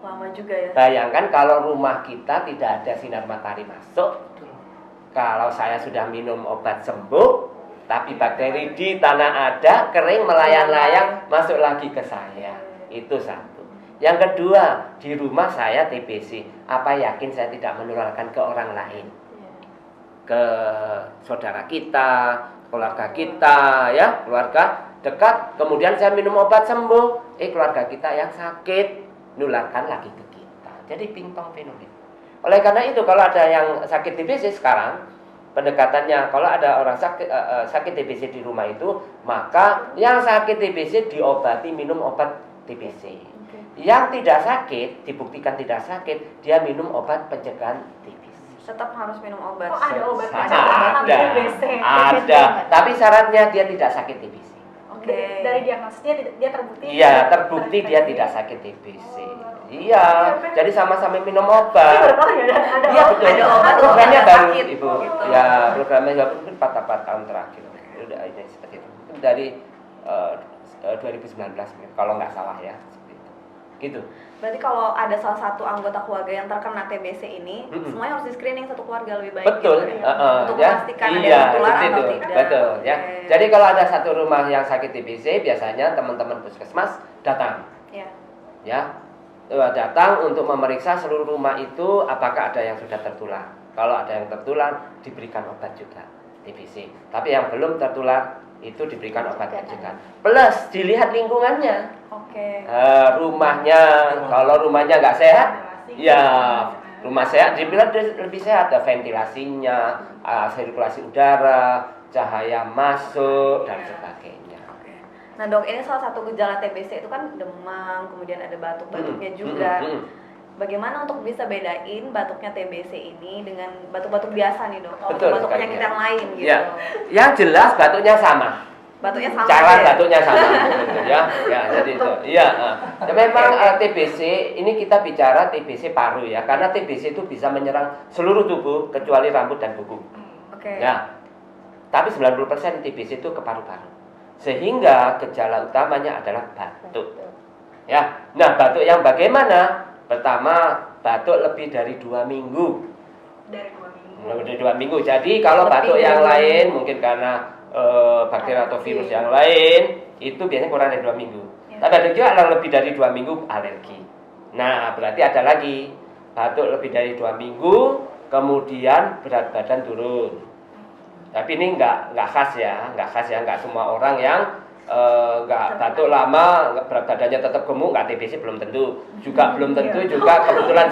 Lama juga ya. Bayangkan kalau rumah kita tidak ada sinar matahari masuk. Kalau saya sudah minum obat sembuh, tapi bakteri di tanah ada, kering, melayang-layang, masuk lagi ke saya. Itu satu. Yang kedua, di rumah saya TBC. Apa yakin saya tidak menularkan ke orang lain? Ke saudara kita, keluarga kita, ya, keluarga dekat. Kemudian saya minum obat sembuh, keluarga kita yang sakit nularkan lagi ke kita. Jadi pingpong fenomena. Oleh karena itu kalau ada yang sakit TBC sekarang, pendekatannya kalau ada orang sakit TBC di rumah itu, maka yang sakit TBC diobati minum obat TBC. Yang tidak sakit, dibuktikan tidak sakit, dia minum obat pencegahan TBC. Tetap harus minum obat. Oh, ada obat Ada. TBC. Ada. Tapi syaratnya dia tidak sakit TBC. Oke. Dari diagnosisnya dia terbukti. Iya, terbukti dia tidak sakit TBC. Iya, jadi sama-sama minum obat. Ada Iya betul. Ada obat Programnya untuk baru, sakit, Ibu. gitu. Ya, programnya mungkin 4 tahun terakhir. Udah ini seperti itu. Dari 2019 kalau nggak salah ya, seperti itu. Gitu. Berarti kalau ada salah satu anggota keluarga yang terkena TBC ini, semuanya harus di screening satu keluarga lebih baik. Betul, gitu ya? Untuk ya. memastikan ada Iya, yang tertular seperti atau itu. tidak. Betul, ya. Oke. Jadi kalau ada satu rumah yang sakit TBC, biasanya teman-teman puskesmas datang. Ya. Ya, datang untuk memeriksa seluruh rumah itu apakah ada yang sudah tertular. Kalau ada yang tertular, diberikan obat juga TBC. Tapi yang belum tertular itu diberikan obat pencegahan. Plus dilihat lingkungannya. Oke. Rumahnya, kalau rumahnya nggak sehat, ya rumah sehat dibilang lebih sehat, ada ventilasinya, sirkulasi udara, cahaya masuk dan sebagainya. Nah dok, ini salah satu gejala TBC itu kan demam, kemudian ada batuk-batuknya juga. Bagaimana untuk bisa bedain batuknya TBC ini dengan batuk-batuk biasa nih dok? Betul, Batuk penyakit yang lain gitu. Ya, yang jelas batuknya sama. Batuknya sama. Cara aja ya? batuknya sama, gitu, ya. Ya, jadi itu. Iya. Ya, memang TBC ini kita bicara TBC paru ya, karena TBC itu bisa menyerang seluruh tubuh kecuali rambut dan kuku. Oke. Ya. Tapi 90% TBC itu ke paru-paru. Sehingga gejala utamanya adalah batuk. Ya. Nah, batuk yang bagaimana? Pertama, batuk lebih dari 2 minggu. Dari 2 minggu. Lebih dari 2 minggu. Jadi kalau Lebih batuk dari yang 2 lain mungkin karena bakteri atau virus yang lain itu biasanya kurang dari 2 minggu. Tapi ada juga yang lebih dari 2 minggu alergi. Nah, berarti ada lagi batuk lebih dari 2 minggu, kemudian berat badan turun. Tapi ini nggak khas ya, nggak semua orang yang nggak batuk lama, berat badannya tetap gemuk, nggak TBC belum tentu. Juga belum tentu juga kebetulan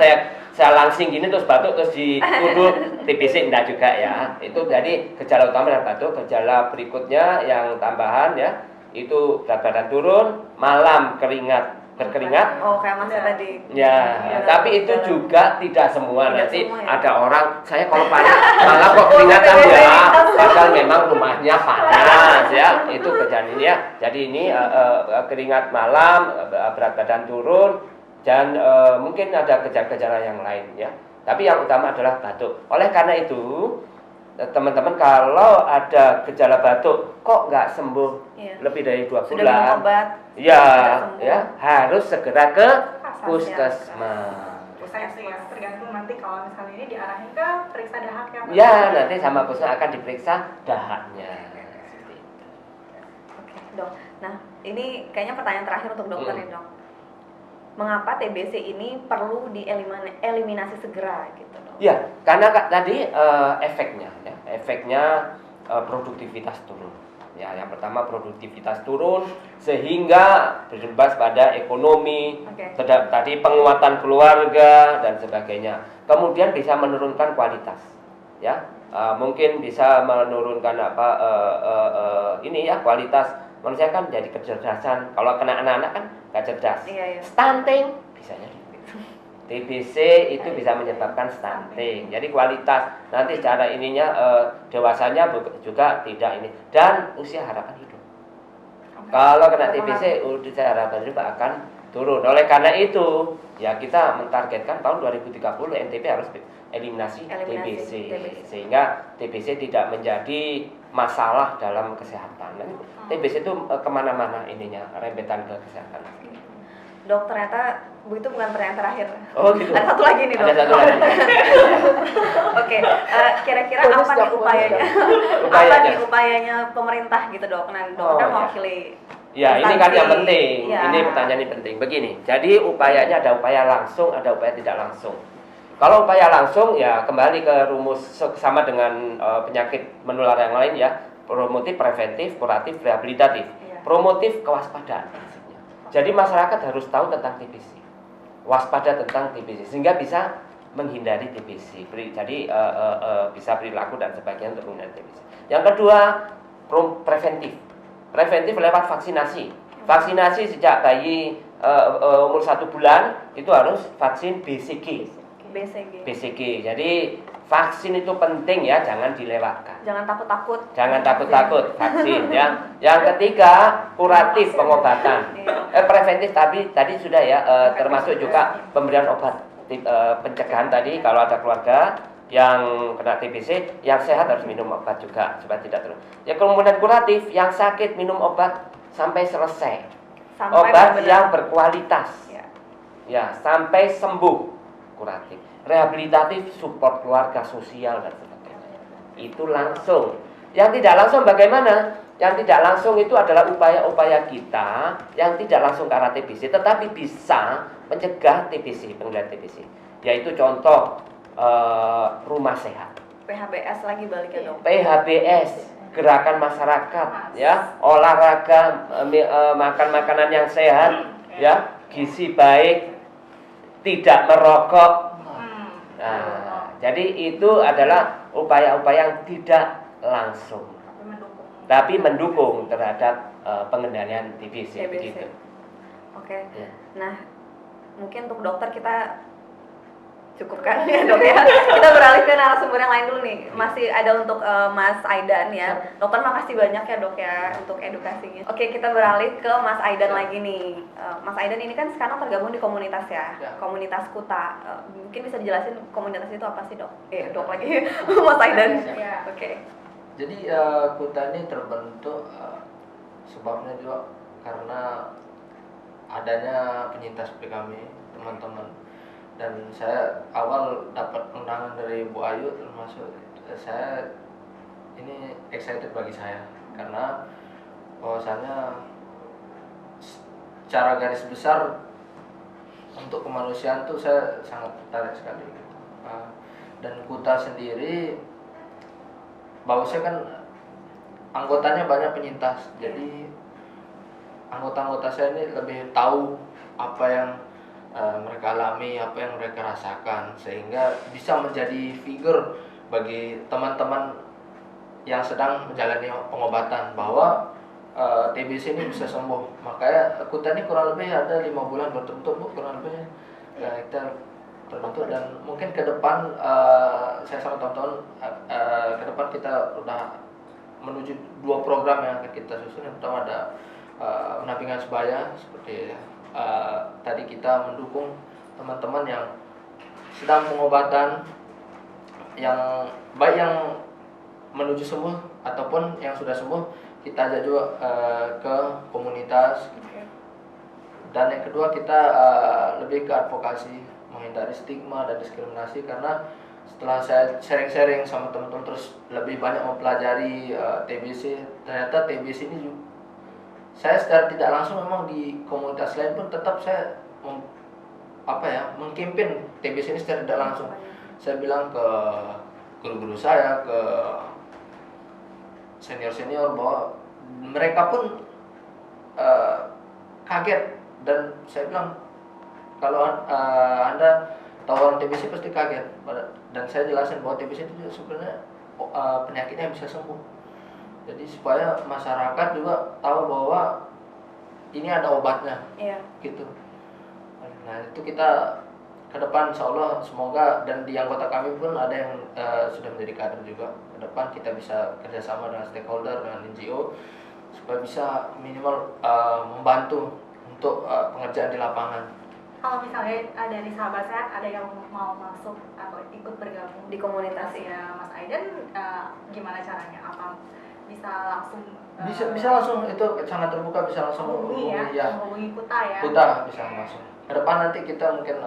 saya langsing gini terus batuk terus dituduh TBC, enggak juga ya. Itu jadi gejala utama adalah batuk. Gejala berikutnya yang tambahan ya, itu berat badan turun, malam berkeringat. Oh kayak mas tadi. Ya, tapi itu juga tidak semua. Tidak Nanti semua, ya. ada orang, saya kalau malah kok keringatan ya, padahal memang rumahnya panas ya. Itu kejadian ya. Jadi ini keringat malam, berat badan turun, dan mungkin ada gejala-gejala yang lain ya. Tapi yang utama adalah batuk. Oleh karena itu, teman-teman kalau ada gejala batuk kok nggak sembuh lebih dari 2 Sudah bulan, minum obat. ya harus segera ke puskesmas. Saya sih ya, tergantung nanti kalau misalnya ini diarahin ke periksa dahak ya. Pak? Ya, nanti sama puskesmas akan diperiksa dahaknya. Oke dok. Nah ini kayaknya pertanyaan terakhir untuk dokter nih dok. Mengapa TBC ini perlu dieliminasi segera gitu dok? Ya, karena tadi efeknya produktivitas turun. Ya, yang pertama produktivitas turun sehingga berimbas pada ekonomi, tadi penguatan keluarga dan sebagainya. Kemudian bisa menurunkan kualitas, ya. Mungkin bisa menurunkan ini ya, kualitas manusia kan jadi kecerdasan. Kalau kena anak-anak kan nggak cerdas. Stunting bisa jadi. TBC itu bisa menyebabkan stunting. Jadi kualitas nanti secara ininya dewasanya juga tidak ini, dan usia harapan hidup. Kalau kena TBC usia harapan hidup akan turun. Oleh karena itu ya kita mentargetkan tahun 2030 NTB harus eliminasi TBC sehingga TBC tidak menjadi masalah dalam kesehatan. TBC itu kemana-mana ininya, rembetan ke kesehatan. Dok, ternyata Bu itu bukan pertanyaan terakhir. Oh gitu. Ada satu lagi nih, Dok. Ada satu lagi. Oke, kira-kira apa nih upayanya? Apa nih upayanya pemerintah gitu, Dok? Nah, Dok kan mewakili. Ya, ini kan yang penting. Ya. Ini pertanyaan ini penting. Begini, jadi upayanya ada upaya langsung, ada upaya tidak langsung. Kalau upaya langsung ya kembali ke rumus sama dengan penyakit menular yang lain ya, promotif, preventif, kuratif, rehabilitatif. Promotif kewaspadaan. Jadi masyarakat harus tahu tentang TBC, waspada tentang TBC, sehingga bisa menghindari TBC. Jadi bisa perilaku dan sebagainya untuk menghindari TBC. Yang kedua, preventif. Preventif lewat vaksinasi. Vaksinasi sejak bayi umur 1 bulan itu harus vaksin BCG. BCG. Jadi vaksin itu penting ya, jangan dilewatkan. Jangan takut-takut. Jangan takut-takut vaksin ya. Yang ketiga, kuratif pengobatan. Preventif tadi sudah ya, termasuk juga pemberian obat pencegahan tadi kalau ada keluarga yang kena TBC, yang sehat harus minum obat juga supaya tidak terus. Ya kemudian kuratif, yang sakit minum obat sampai selesai. Obat yang berkualitas. Ya, sampai sembuh. Kuratif. Rehabilitatif, support keluarga, sosial dan sebagainya. Itu langsung. Yang tidak langsung bagaimana? Yang tidak langsung itu adalah upaya-upaya kita yang tidak langsung ke arah TBC, tetapi bisa mencegah TBC, pengendalian TBC. Yaitu contoh rumah sehat. PHBS lagi baliknya, Dok. PHBS, gerakan masyarakat, ya, olahraga, makan makanan yang sehat, ya, gizi baik, tidak merokok. Nah, jadi itu adalah upaya-upaya yang tidak langsung, tapi mendukung terhadap pengendalian TBC. Begitu. Oke. Ya. Nah, mungkin untuk dokter kita cukupkan ya, Dok ya. Kita beralih ke narasumber yang lain dulu nih. Masih ada untuk Mas Aidan ya. Dokter makasih banyak ya, Dok ya, untuk edukasinya. Oke, kita beralih ke Mas Aidan lagi nih. Mas Aidan ini kan sekarang tergabung di komunitas ya. Komunitas Kuta. Mungkin bisa dijelasin komunitas itu apa sih, Dok? Dok lagi. Mas Aidan. Oke. Jadi Kuta ini terbentuk sebabnya juga karena adanya penyintas seperti kami, teman-teman. Dan saya awal dapat undangan dari Bu Ayu, termasuk saya ini excited bagi saya karena bahwasannya secara garis besar untuk kemanusiaan tuh saya sangat tertarik sekali. Dan Kuta sendiri bahwasanya kan anggotanya banyak penyintas, jadi anggota-anggota saya ini lebih tahu apa yang mereka alami, apa yang mereka rasakan, sehingga bisa menjadi figur bagi teman-teman yang sedang menjalani pengobatan bahwa TBC ini bisa sembuh. Makanya Kuta ini kurang lebih ada 5 bulan bertutup, Bu, kurang lebih kita terbentuk, dan mungkin ke depan saya sama teman-teman ke depan kita udah menuju 2 program yang akan kita susun. Yang pertama ada pendampingan sebaya seperti tadi kita mendukung teman-teman yang sedang pengobatan, yang baik yang menuju sembuh ataupun yang sudah sembuh, kita ajak juga ke komunitas. Dan yang kedua kita lebih ke advokasi, menghindari stigma dan diskriminasi, karena setelah saya sharing-sharing sama teman-teman terus lebih banyak mempelajari TBC, ternyata TBC ini juga saya secara tidak langsung memang di komunitas lain pun tetap saya mengkimpin TBC ini secara tidak langsung. Saya bilang ke guru-guru saya, ke senior-senior bahwa mereka pun kaget, dan saya bilang kalau Anda tawaran TBC pasti kaget, dan saya jelasin bahwa TBC itu sebenarnya penyakitnya bisa sembuh. Jadi supaya masyarakat juga tahu bahwa ini ada obatnya, gitu. Nah itu kita ke depan insya Allah semoga, dan di anggota kami pun ada yang sudah menjadi kader juga. Ke depan kita bisa kerjasama dengan stakeholder, dengan NGO supaya bisa minimal membantu untuk pengerjaan di lapangan. Kalau misalnya dari sahabat sehat ada yang mau masuk atau ikut bergabung Di komunitas ya Mas Aidan, gimana caranya? Apa bisa langsung Bisa langsung, itu sangat terbuka, bisa langsung hubungi ya. menghubungi Kuta ya. Kuta bisa langsung. Ke depan nanti kita mungkin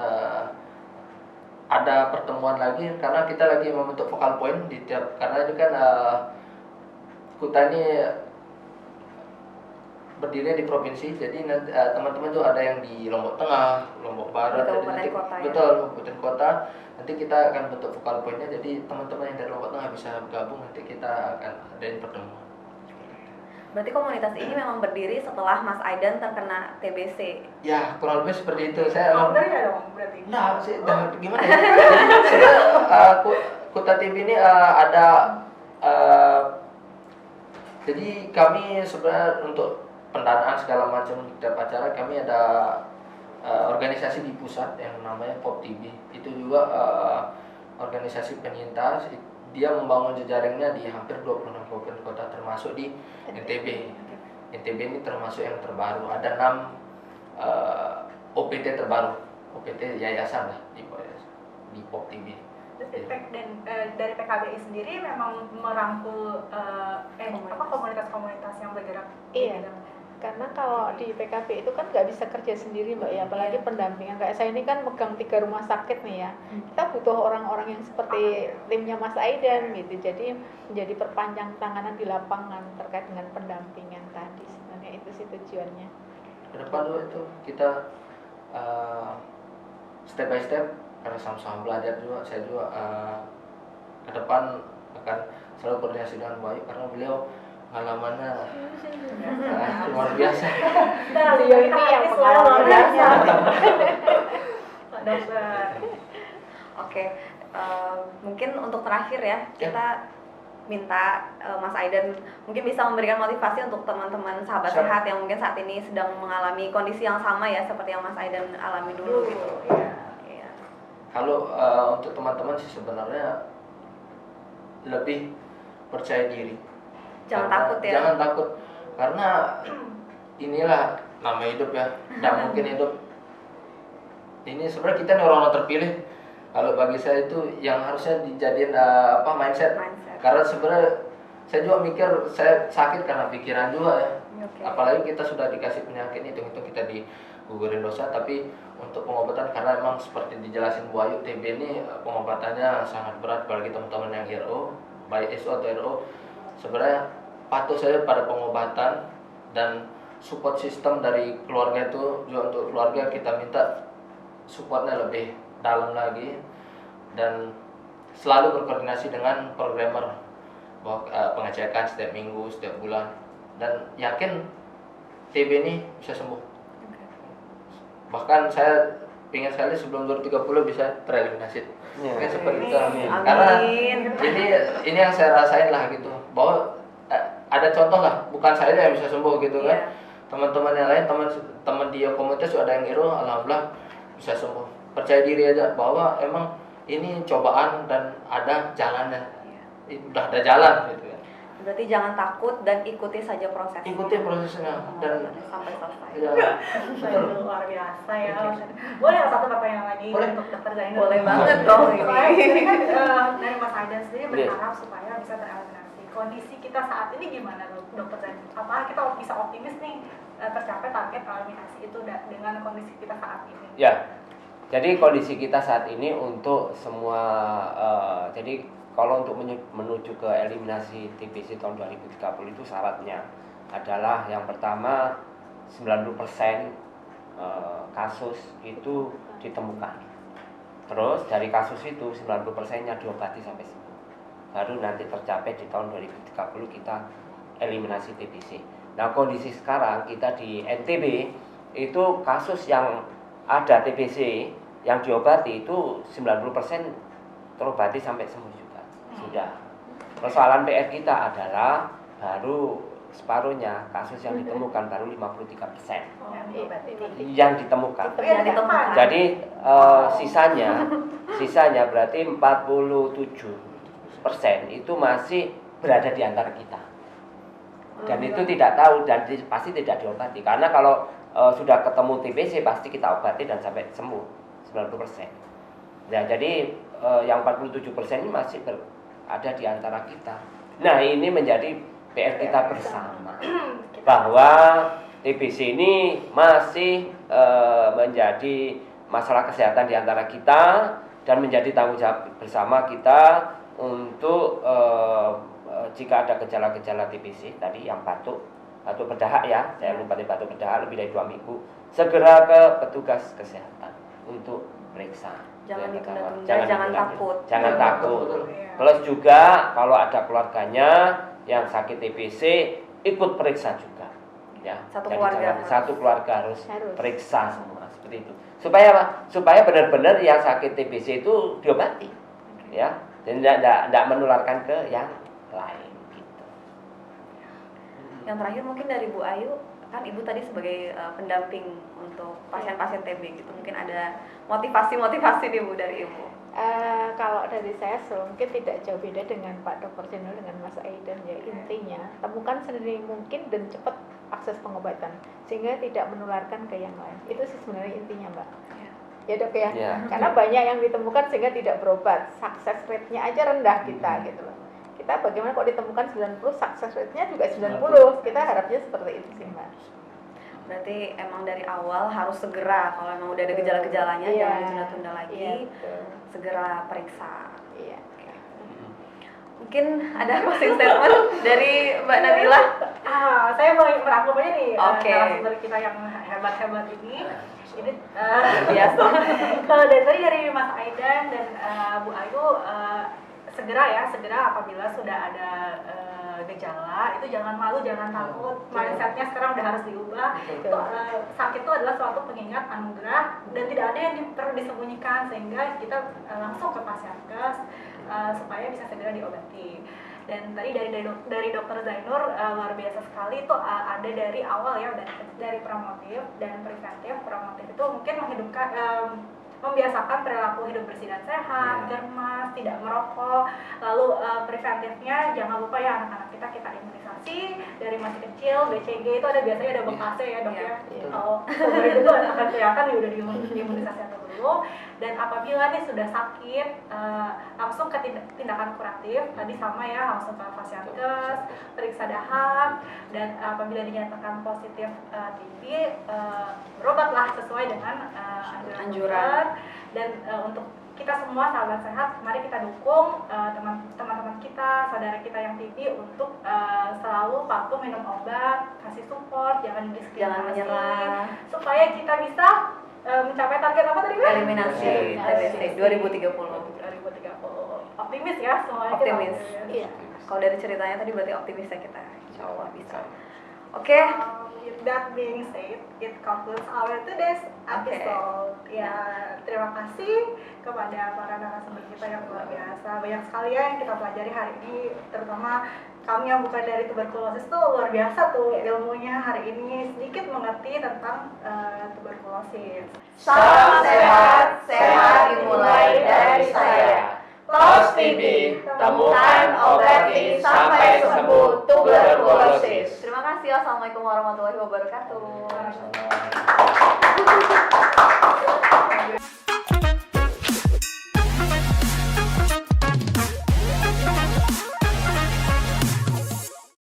ada pertemuan lagi, karena kita lagi membentuk focal point di tiap, karena ini kan Kuta ini berdiri di provinsi, jadi nanti teman-teman tuh ada yang di Lombok Tengah, Lombok Barat, Di jadi nanti kabupaten kota, ya? betul kabupaten kota. Nanti kita akan bentuk focal pointnya, jadi teman-teman yang dari Lombok Tengah bisa bergabung, nanti kita akan adain pertemuan. Berarti komunitas ini memang berdiri setelah Mas Aidan terkena TBC. Ya kurang lebih seperti itu. Saya Founder ya dong berarti. nah, gimana ya? Saya, Kuta TV ini ada jadi kami sebenarnya untuk pendanaan segala macam setiap acara kami ada organisasi di pusat yang namanya Pop TV. Itu juga organisasi penyintas. Dia membangun jejaringnya di hampir 26 kabupaten kota termasuk di NTB. NTB ini termasuk yang terbaru. Ada 6 OPT terbaru, OPT yayasan lah di Pop TV. Dan dari PKBI sendiri memang merangkul komunitas-komunitas yang bergerak di Iya. bidang. Karena kalau di PKB itu kan nggak bisa kerja sendiri Mbak ya, apalagi pendampingan. Kayak saya ini kan megang 3 rumah sakit nih ya. Kita butuh orang-orang yang seperti timnya Mas Aidan gitu. Jadi menjadi perpanjang tanganan di lapangan terkait dengan pendampingan tadi. Sebenarnya itu sih tujuannya. Ke depan dulu itu kita step by step, karena sama-sama belajar juga. Saya juga ke depan akan selalu koordinasi dengan Bayu karena beliau pengalamannya luar biasa. Beliau ini yang pengalaman biasa. Dokter. Oke, mungkin untuk terakhir ya, kita minta Mas Aidan mungkin bisa memberikan motivasi untuk teman-teman sahabat Siap. sehat yang mungkin saat ini sedang mengalami kondisi yang sama ya seperti yang Mas Aidan alami dulu gitu. Iya. Kalau untuk teman-teman sih sebenarnya lebih percaya diri. Jangan Karena- takut ya. Jangan takut, karena inilah nama hidup ya. Tidak mungkin hidup. Ini sebenarnya kita nih orang terpilih. Kalau bagi saya itu yang harusnya dijadiin mindset. Mindset. Karena sebenarnya saya juga mikir saya sakit karena pikiran juga ya. Oke. Apalagi kita sudah dikasih penyakit itu kita digugurin dosa, tapi untuk pengobatan karena emang seperti dijelasin Bu Ayu, TB ini pengobatannya sangat berat. Apalagi teman-teman yang RO, baik SO atau RO, sebenarnya patuh saja pada pengobatan, dan support system dari keluarga itu juga. Untuk keluarga kita minta supportnya lebih dalam lagi, dan selalu berkoordinasi dengan programmer bahwa pengecekan setiap minggu, setiap bulan, dan yakin TB ini bisa sembuh. Bahkan saya ingin sekali sebelum 2030 bisa tereliminasi. Ya. Mungkin seperti itu. Amin. Karena ini yang saya rasain lah gitu, bahwa ada contoh lah, bukan saya yang bisa sembuh gitu kan. Iya. Teman-teman yang lain, teman di komunitas juga ada yang hero, alhamdulillah bisa sembuh. Percaya diri aja bahwa emang ini cobaan dan ada jalannya. Iya. Udah ada jalan gitu ya. Berarti jangan takut dan ikuti saja prosesnya. Ikuti prosesnya dan sampai selesai. ya, betul. Luar biasa ya. Boleh satu pertanyaan lagi Boleh. untuk dokter Zainul? Boleh banget dong Soalnya ini. ini kan dari Mas Aidan sendiri Iya. berharap supaya bisa tereliminasi. Kondisi kita saat ini gimana dokter Zainul? Apakah kita bisa optimis nih tercapai target eliminasi itu dengan kondisi kita saat ini? Ya, jadi kondisi kita saat ini untuk semua, jadi kalau untuk menuju ke eliminasi TBC tahun 2030 itu syaratnya adalah yang pertama 90% kasus itu ditemukan. Terus dari kasus itu 90%-nya diobati sampai sembuh. Baru nanti tercapai di tahun 2030 kita eliminasi TBC. Nah, kondisi sekarang kita di NTB itu kasus yang ada TBC yang diobati itu 90% terobati sampai sembuh juga. Sudah. Persoalan PR kita adalah baru separuhnya kasus yang ditemukan baru 53% yang ditemukan. Jadi sisanya berarti 47% itu masih berada di antara kita. Dan itu tidak tahu dan pasti tidak diobati karena kalau sudah ketemu TBC pasti kita obati dan sampai sembuh 90%. Nah, jadi yang 47% ini masih ada di antara kita. Nah, ini menjadi PR kita bersama bahwa TBC ini masih menjadi masalah kesehatan di antara kita dan menjadi tanggung jawab bersama kita untuk jika ada gejala-gejala TBC tadi yang batuk berdahak ya, saya lupa batuk berdahak lebih dari 2 minggu, segera ke petugas kesehatan untuk periksa. Jangan ditunda-tunda, jangan takut. Jangan takut. Plus juga kalau ada keluarganya yang sakit TBC ikut periksa juga. Ya. Satu keluarga harus periksa semua seperti itu. Supaya apa? Supaya benar-benar yang sakit TBC itu diobati. Ya. Dan tidak menularkan ke yang lain gitu. Yang terakhir mungkin dari Bu Ayu, kan Ibu tadi sebagai pendamping untuk pasien-pasien TB gitu, mungkin ada motivasi nih Bu dari Ibu. Kalau dari saya mungkin tidak jauh beda dengan Pak Dr. Zainur dengan Mas Aidan ya. Intinya temukan sedini mungkin dan cepat akses pengobatan sehingga tidak menularkan ke yang lain. Itu sih sebenarnya intinya Mbak. Ya Dok ya. Karena banyak yang ditemukan sehingga tidak berobat. Success rate-nya aja rendah kita gitu loh. Kita bagaimana kalau ditemukan 90, success rate-nya juga 90. Kita harapnya seperti itu sih Mbak. Berarti emang dari awal harus segera kalau memang udah ada gejala-gejalanya jangan ditunda-tunda lagi. Segera periksa. Iya. Mungkin ada closing statement dari Mbak Nabila. Saya mau merangkum aja nih narasumber kita yang hebat-hebat ini. Ini biasa. Kalau dari Mas Aidan dan Bu Ayu segera apabila sudah ada gejala itu jangan malu, jangan takut. Mindsetnya sekarang udah harus diubah. Sakit itu adalah suatu pengingat anugerah dan tidak ada yang perlu disembunyikan sehingga kita langsung ke Pasienkes supaya bisa segera diobati. Dan tadi dari Dr. Zainur luar biasa sekali itu ada dari awal ya, dari promotif dan preventif. Promotif itu mungkin menghidupkan membiasakan perilaku hidup bersih dan sehat, germas, tidak merokok. Lalu preventifnya jangan lupa ya anak-anak kita imunisasi dari masih kecil. BCG itu ada biasanya ada bekasnya ya Dok ya. Kalau sebenarnya itu akan kelihatan udah diimunisasi atau belum. Dan apabila nih sudah sakit langsung ke tindakan kuratif. Tadi sama ya, langsung ke Pasienkes, periksa dahak, dan apabila dinyatakan positif TB berobatlah sesuai dengan anjuran. Dan untuk kita semua sahabat sehat, mari kita dukung teman-teman kita, saudara kita yang TB untuk selalu patuh minum obat, kasih support, jangan menyerah, supaya kita bisa mencapai target apa tadi Mbak? Eliminasi TBC 2030. Optimis ya semuanya. Optimis. Iya. Kalau dari ceritanya tadi berarti optimis ya kita. Insyaallah bisa. Oke. With that being said, it concludes our today's episode. Ya, terima kasih kepada para narasumber kita yang luar biasa. Banyak sekali ya yang kita pelajari hari ini, terutama kami yang bukan dari tuberkulosis tuh luar biasa tuh ilmunya hari ini, sedikit mengerti tentang tuberkulosis. Salam sehat, sehat dimulai dari saya. Tos TB, temukan, obati, sampai sembuh tuberkulosis. Terima kasih. Assalamualaikum warahmatullahi wabarakatuh.